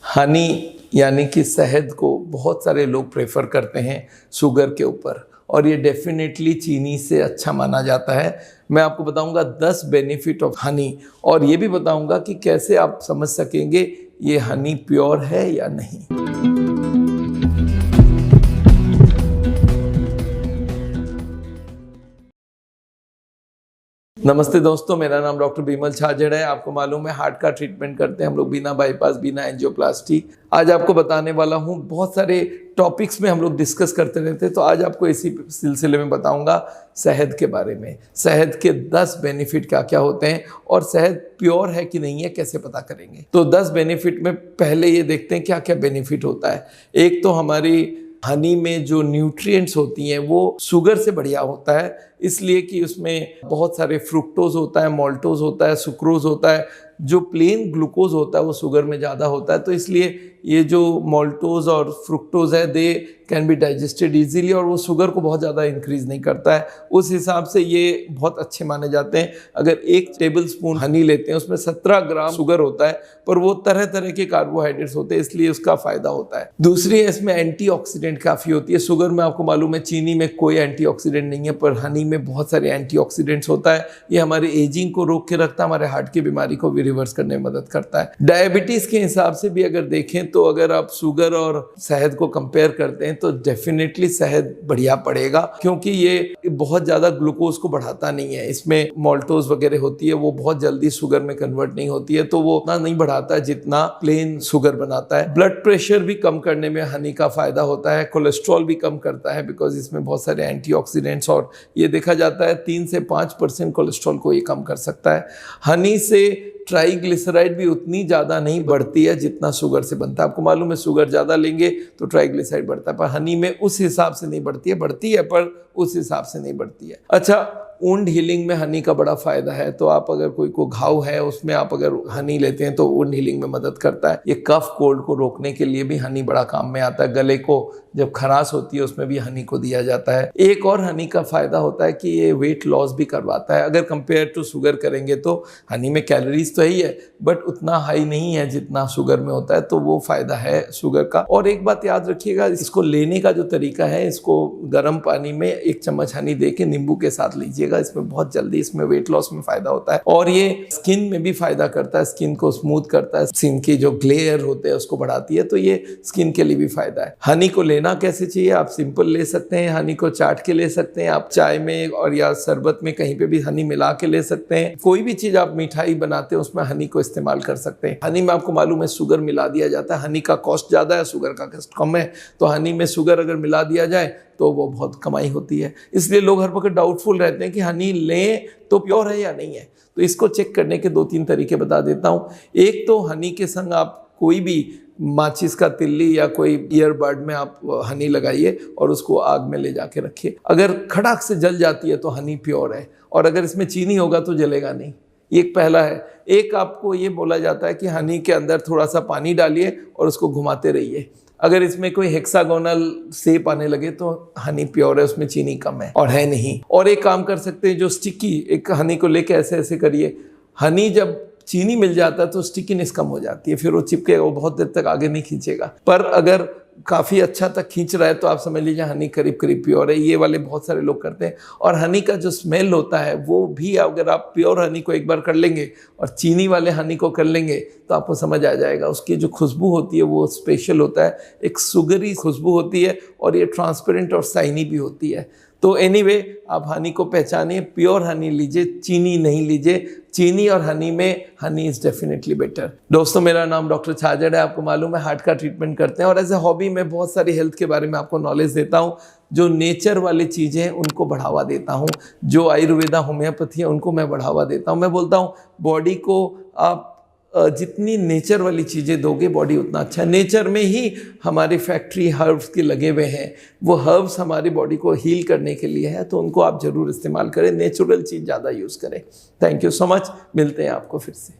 हनी यानी कि शहद को बहुत सारे लोग प्रेफर करते हैं शुगर के ऊपर, और ये डेफिनेटली चीनी से अच्छा माना जाता है। मैं आपको बताऊंगा 10 बेनिफिट ऑफ हनी, और ये भी बताऊंगा कि कैसे आप समझ सकेंगे ये हनी प्योर है या नहीं। नमस्ते दोस्तों, मेरा नाम डॉक्टर बिमल छाजेड़ है। आपको मालूम है हार्ट का ट्रीटमेंट करते हैं हम लोग बिना बाईपास, बिना एंजियोप्लास्टी। आज आपको बताने वाला हूँ, बहुत सारे टॉपिक्स में हम लोग डिस्कस करते रहते हैं, तो आज आपको इसी सिलसिले में बताऊंगा शहद के बारे में। शहद के 10 बेनिफिट क्या क्या होते हैं और शहद प्योर है कि नहीं है कैसे पता करेंगे। तो 10 बेनिफिट में पहले ये देखते हैं क्या क्या बेनिफिट होता है। एक तो हमारी हनी में जो न्यूट्रिएंट्स होती हैं वो शुगर से बढ़िया होता है, इसलिए कि उसमें बहुत सारे फ्रुक्टोज होता है, माल्टोज होता है, सुक्रोज होता है। जो प्लेन ग्लूकोज होता है वो शुगर में ज़्यादा होता है, तो इसलिए ये जो माल्टोज और फ्रुक्टोज है they can be digested easily, और वो शुगर को बहुत ज़्यादा इंक्रीज नहीं करता है। उस हिसाब से ये बहुत अच्छे माने जाते हैं। अगर 1 टेबल स्पून हनी लेते हैं उसमें 17 ग्राम शुगर होता है, पर वो तरह तरह के कार्बोहाइड्रेट्स होते हैं, इसलिए उसका फ़ायदा होता है। दूसरी है इसमें एंटीऑक्सीडेंट काफ़ी होती है। शुगर में आपको मालूम है चीनी में कोई एंटीऑक्सीडेंट नहीं है, पर हनी में बहुत सारे एंटीऑक्सीडेंट्स होता है। ये हमारे एजिंग को रोक के रखता है, हमारे हार्ट की बीमारी को भी रिवर्स करने में मदद करता है। डायबिटीज़ के हिसाब से भी अगर देखें तो अगर आप शुगर और शहद को कंपेयर करते हैं तो डेफिनेटली शहद बढ़िया पड़ेगा, क्योंकि ये बहुत ज़्यादा ग्लूकोज को बढ़ाता नहीं है। इसमें माल्टोज वगैरह होती है, वो बहुत जल्दी शुगर में कन्वर्ट नहीं होती है, तो वो उतना नहीं बढ़ाता है जितना प्लेन शुगर बनाता है। ब्लड प्रेशर भी कम करने में हनी का फ़ायदा होता है। कोलेस्ट्रॉल भी कम करता है, बिकॉज इसमें बहुत सारे एंटीऑक्सीडेंट्स, और ये देखा जाता है 3 से 5% कोलेस्ट्रॉल को ये कम कर सकता है। हनी से ट्राइग्लिसराइड भी उतनी ज़्यादा नहीं बढ़ती है जितना शुगर से बनता है। आपको मालूम है शुगर ज़्यादा लेंगे तो ट्राइग्लिसराइड बढ़ता है, पर हनी में उस हिसाब से नहीं बढ़ती है पर उस हिसाब से नहीं बढ़ती है। अच्छा, वुंड हीलिंग में हनी का बड़ा फ़ायदा है। तो आप अगर कोई को घाव है उसमें आप अगर हनी लेते हैं तो वुंड हीलिंग में मदद करता है। ये कफ कोल्ड को रोकने के लिए भी हनी बड़ा काम में आता है। गले को जब खराश होती है उसमें भी हनी को दिया जाता है। एक और हनी का फ़ायदा होता है कि ये वेट लॉस भी करवाता है। अगर कंपेयर टू शुगर करेंगे तो हनी में कैलोरीज तो ही है, बट उतना हाई नहीं है जितना शुगर में होता है, तो वो फ़ायदा है शुगर का। और एक बात याद रखिएगा, इसको लेने का जो तरीका है, इसको गर्म पानी में 1 चम्मच हनी दे के नींबू के साथ लीजिएगा। इसमें बहुत जल्दी इसमें वेट लॉस में फ़ायदा होता है, और ये स्किन में भी फ़ायदा करता है। स्किन को स्मूथ करता है, स्किन की जो ग्लेयर होते हैं उसको बढ़ाती है, तो ये स्किन के लिए भी फ़ायदा है। हनी को लेना कैसे चाहिए? आप सिंपल ले सकते हैं, हनी को चाट के ले सकते हैं, आप चाय में और या शरबत में कहीं पे भी हनी मिला के ले सकते हैं। कोई भी चीज़ आप मिठाई बनाते हैं उसमें हनी को इस्तेमाल कर सकते हैं। हनी में आपको मालूम है शुगर मिला दिया जाता है। हनी का कॉस्ट ज़्यादा है, शुगर का कॉस्ट कम है, तो हनी में शुगर अगर मिला दिया जाए तो वो बहुत कमाई होती है। इसलिए लोग हर वक्त डाउटफुल रहते हैं कि हनी लें तो प्योर है या नहीं है। तो इसको चेक करने के 2-3 तरीके बता देता हूँ। एक तो हनी के संग आप कोई भी माचिस का तिल्ली या कोई ईयरबड में आप हनी लगाइए और उसको आग में ले जाके रखिए। अगर खड़ाक से जल जाती है तो हनी प्योर है, और अगर इसमें चीनी होगा तो जलेगा नहीं। एक पहला है। एक आपको ये बोला जाता है कि हनी के अंदर थोड़ा सा पानी डालिए और उसको घुमाते रहिए। अगर इसमें कोई हेक्सागोनल शेप आने लगे तो हनी प्योर है, उसमें चीनी कम है, और है नहीं। और एक काम कर सकते हैं, जो स्टिकी, एक हनी को लेके ऐसे ऐसे करिए। हनी जब चीनी मिल जाता है तो स्टिकीनेस कम हो जाती है, फिर वो चिपकेगा, वो बहुत देर तक आगे नहीं खींचेगा। पर अगर काफ़ी अच्छा तक खींच रहा है तो आप समझ लीजिए हनी करीब करीब प्योर है। ये वाले बहुत सारे लोग करते हैं। और हनी का जो स्मेल होता है वो भी, अगर आप प्योर हनी को एक बार कर लेंगे और चीनी वाले हनी को कर लेंगे तो आपको समझ आ जाएगा। उसकी जो खुशबू होती है वो स्पेशल होता है, एक शुगरी खुशबू होती है, और ये ट्रांसपेरेंट और शाइनी भी होती है। तो एनीवे, आप हनी को पहचानिए, प्योर हनी लीजिए, चीनी नहीं लीजिए। चीनी और हनी में हनी इज़ डेफिनेटली बेटर। दोस्तों, मेरा नाम डॉक्टर छाजेड़ है। आपको मालूम है हार्ट का ट्रीटमेंट करते हैं, और एज ए हॉबी मैं बहुत सारी हेल्थ के बारे में आपको नॉलेज देता हूँ। जो नेचर वाली चीज़ें हैं उनको बढ़ावा देता हूँ, जो आयुर्वेदा, होम्योपैथी है उनको मैं बढ़ावा देता हूँ। मैं बोलता हूँ बॉडी को आप जितनी नेचर वाली चीज़ें दोगे बॉडी उतना अच्छा है। नेचर में ही हमारी फैक्ट्री हर्ब्स के लगे हुए हैं, वो हर्ब्स हमारी बॉडी को हील करने के लिए है, तो उनको आप ज़रूर इस्तेमाल करें। नेचुरल चीज़ ज़्यादा यूज़ करें। Thank you so much. मिलते हैं आपको फिर से।